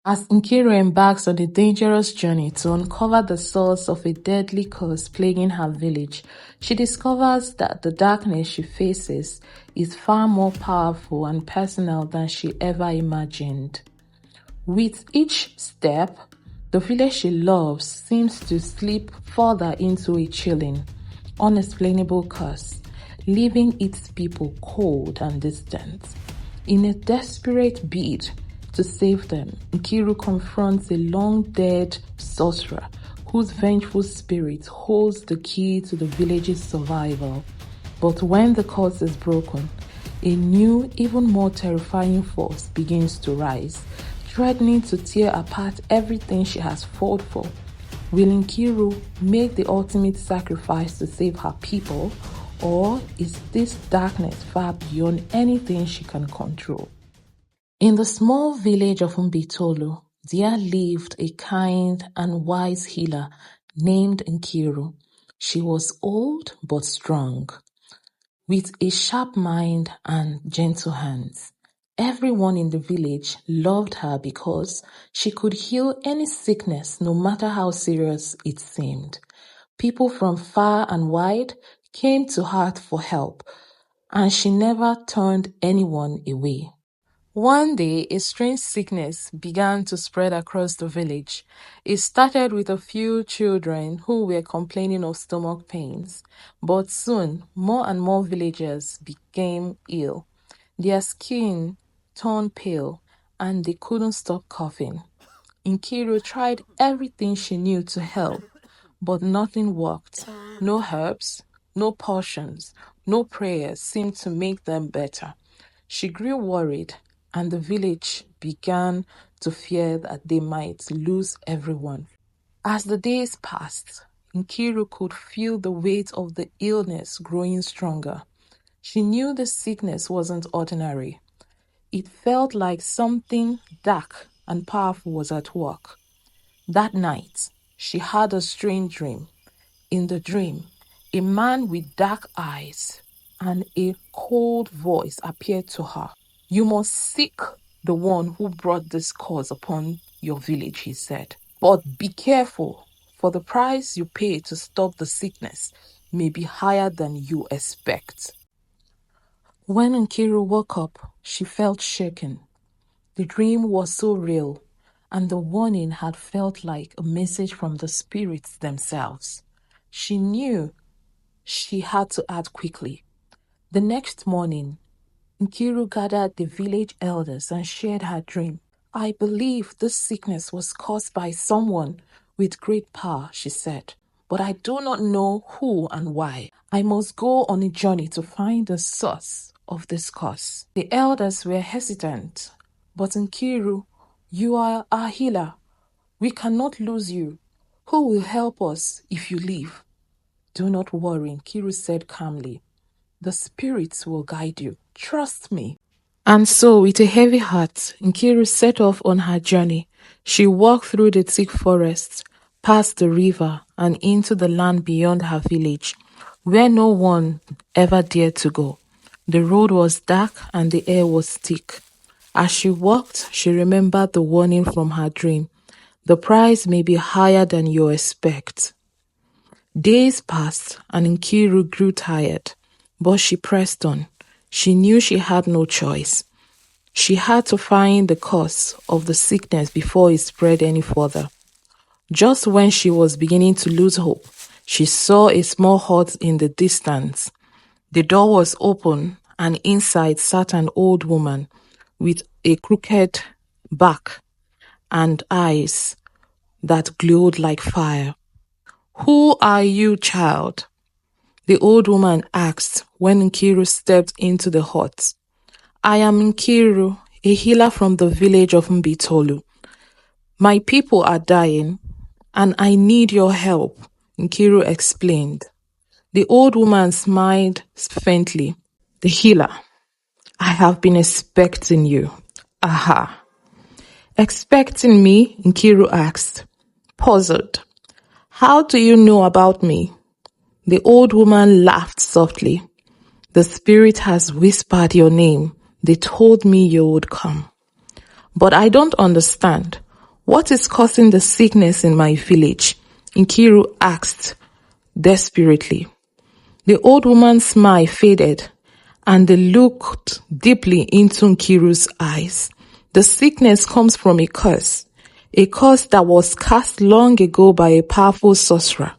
As Nkiru embarks on a dangerous journey to uncover the source of a deadly curse plaguing her village, she discovers that the darkness she faces is far more powerful and personal than she ever imagined. With each step, the village she loves seems to slip further into a chilling, unexplainable curse, leaving its people cold and distant. In a desperate bid to save them, Nkiru confronts a long-dead sorcerer whose vengeful spirit holds the key to the village's survival. But when the curse is broken, a new, even more terrifying force begins to rise, threatening to tear apart everything she has fought for. Will Nkiru make the ultimate sacrifice to save her people, or is this darkness far beyond anything she can control? In the small village of Mbaitoli, there lived a kind and wise healer named Nkiru. She was old but strong, with a sharp mind and gentle hands. Everyone in the village loved her because she could heal any sickness, no matter how serious it seemed. People from far and wide came to her for help, and she never turned anyone away. One day, a strange sickness began to spread across the village. It started with a few children who were complaining of stomach pains, but soon more and more villagers became ill. Their skin turned pale, and they couldn't stop coughing. Nkiru tried everything she knew to help, but nothing worked. No herbs, no potions, no prayers seemed to make them better. She grew worried, and the village began to fear that they might lose everyone. As the days passed, Nkiru could feel the weight of the illness growing stronger. She knew the sickness wasn't ordinary. It felt like something dark and powerful was at work. That night, she had a strange dream. In the dream, a man with dark eyes and a cold voice appeared to her. "You must seek the one who brought this curse upon your village," he said. "But be careful, for the price you pay to stop the sickness may be higher than you expect." When Nkiru woke up, she felt shaken. The dream was so real, and the warning had felt like a message from the spirits themselves. She knew she had to act quickly. The next morning, Nkiru gathered the village elders and shared her dream. "I believe this sickness was caused by someone with great power," she said, "but I do not know who and why. I must go on a journey to find the source of this curse." The elders were hesitant, but Nkiru, "You are our healer. We cannot lose you. Who will help us if you leave?" "Do not worry," Nkiru said calmly. "The spirits will guide you. Trust me." And so, with a heavy heart, Nkiru set off on her journey. She walked through the thick forest, past the river, and into the land beyond her village, where no one ever dared to go. The road was dark and the air was thick. As she walked, she remembered the warning from her dream. The price may be higher than you expect. Days passed and Nkiru grew tired, but she pressed on. She knew she had no choice. She had to find the cause of the sickness before it spread any further. Just when she was beginning to lose hope, she saw a small hut in the distance. The door was open, and inside sat an old woman with a crooked back and eyes that glowed like fire. "Who are you, child?" the old woman asked when Nkiru stepped into the hut. "I am Nkiru, a healer from the village of Mbaitoli. My people are dying, and I need your help," Nkiru explained. The old woman smiled faintly. "The healer, I have been expecting you." "Aha." "Expecting me?" Nkiru asked, puzzled. "How do you know about me?" The old woman laughed softly. "The spirit has whispered your name. They told me you would come." "But I don't understand. "What is causing the sickness in my village?" Nkiru asked desperately. The old woman's smile faded, and they looked deeply into Nkiru's eyes. "The sickness comes from a curse that was cast long ago by a powerful sorcerer.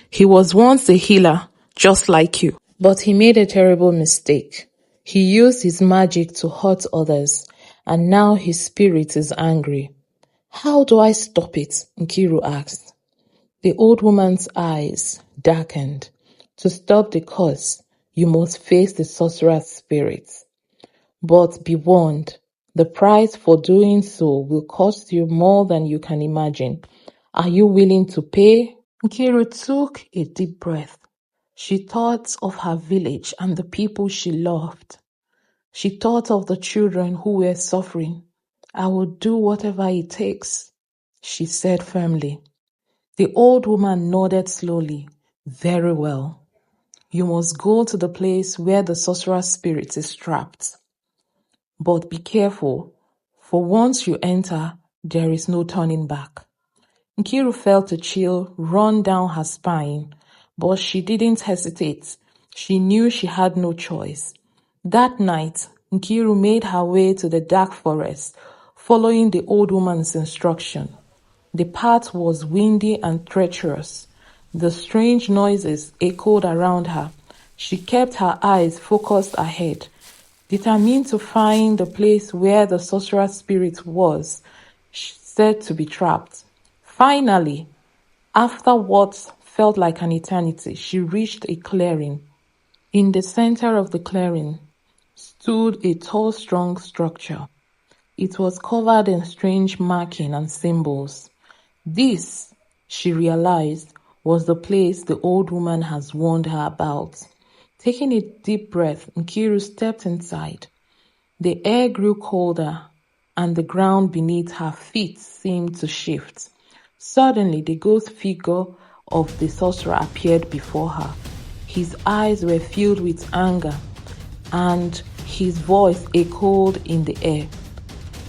He was once a healer, just like you. But he made a terrible mistake. He used his magic to hurt others, and now his spirit is angry." "How do I stop it?" Nkiru asked. The old woman's eyes darkened. "To stop the curse, you must face the sorcerer's spirit. But be warned, the price for doing so will cost you more than you can imagine. Are you willing to pay?" Nkiru took a deep breath. She thought of her village and the people she loved. She thought of the children who were suffering. "I will do whatever it takes," she said firmly. The old woman nodded slowly. "Very well. You must go to the place where the sorcerer's spirit is trapped. But be careful, for once you enter, there is no turning back." Nkiru felt a chill run down her spine, but she didn't hesitate. She knew she had no choice. That night, Nkiru made her way to the dark forest, following the old woman's instruction. The path was windy and treacherous. The strange noises echoed around her. She kept her eyes focused ahead, determined to find the place where the sorcerer's spirit was said to be trapped. Finally, after what felt like an eternity, she reached a clearing. In the center of the clearing stood a tall, strong structure. It was covered in strange marking and symbols. This, she realized, was the place the old woman has warned her about. Taking a deep breath, Nkiru stepped inside. The air grew colder, and the ground beneath her feet seemed to shift. Suddenly, the ghost figure of the sorcerer appeared before her. His eyes were filled with anger, and his voice echoed in the air.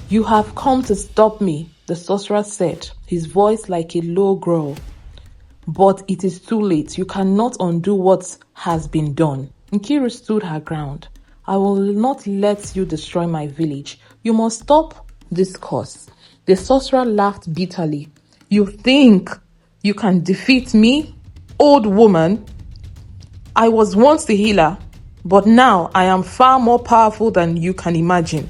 "You have come to stop me," the sorcerer said, his voice like a low growl. "But it is too late. You cannot undo what has been done." Nkiru stood her ground. "I will not let you destroy my village. You must stop this curse." The sorcerer laughed bitterly. "You think you can defeat me, old woman? I was once the healer, but now I am far more powerful than you can imagine."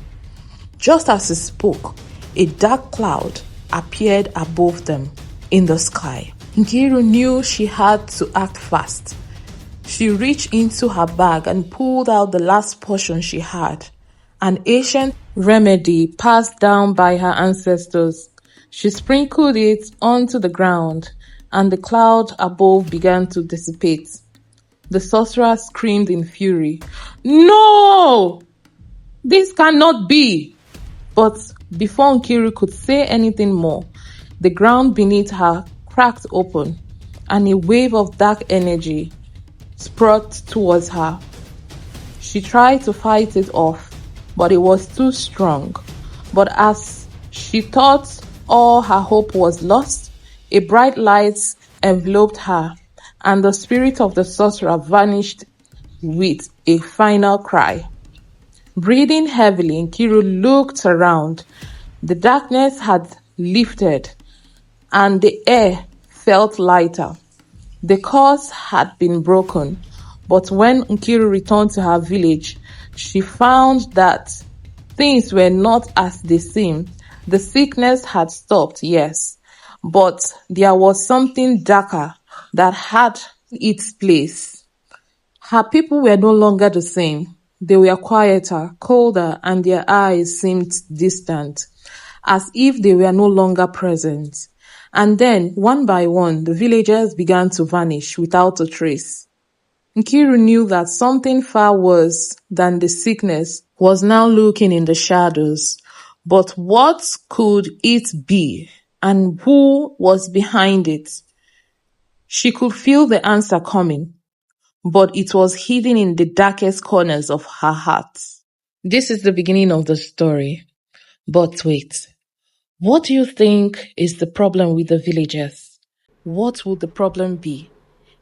Just as he spoke, a dark cloud appeared above them in the sky. Nkiru knew she had to act fast. She reached into her bag and pulled out the last potion she had, an ancient remedy passed down by her ancestors. She sprinkled it onto the ground, and the cloud above began to dissipate. The sorcerer screamed in fury. "No! This cannot be!" But before Nkiru could say anything more, the ground beneath her cracked open, and a wave of dark energy spurted towards her. She tried to fight it off, but it was too strong. But as she thought all her hope was lost, a bright light enveloped her, and the spirit of the sorcerer vanished with a final cry. Breathing heavily, Nkiru looked around. The darkness had lifted, and the air felt lighter. The curse had been broken, but when Nkiru returned to her village, she found that things were not as they seemed. The sickness had stopped, yes, but there was something darker that had its place. Her people were no longer the same. They were quieter, colder, and their eyes seemed distant, as if they were no longer present. And then, one by one, the villagers began to vanish without a trace. Nkiru knew that something far worse than the sickness was now lurking in the shadows. But what could it be? And who was behind it? She could feel the answer coming, but it was hidden in the darkest corners of her heart. This is the beginning of the story. But wait, What do you think is the problem with the villagers? What would the problem be?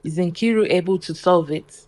Is Nkiru able to solve it?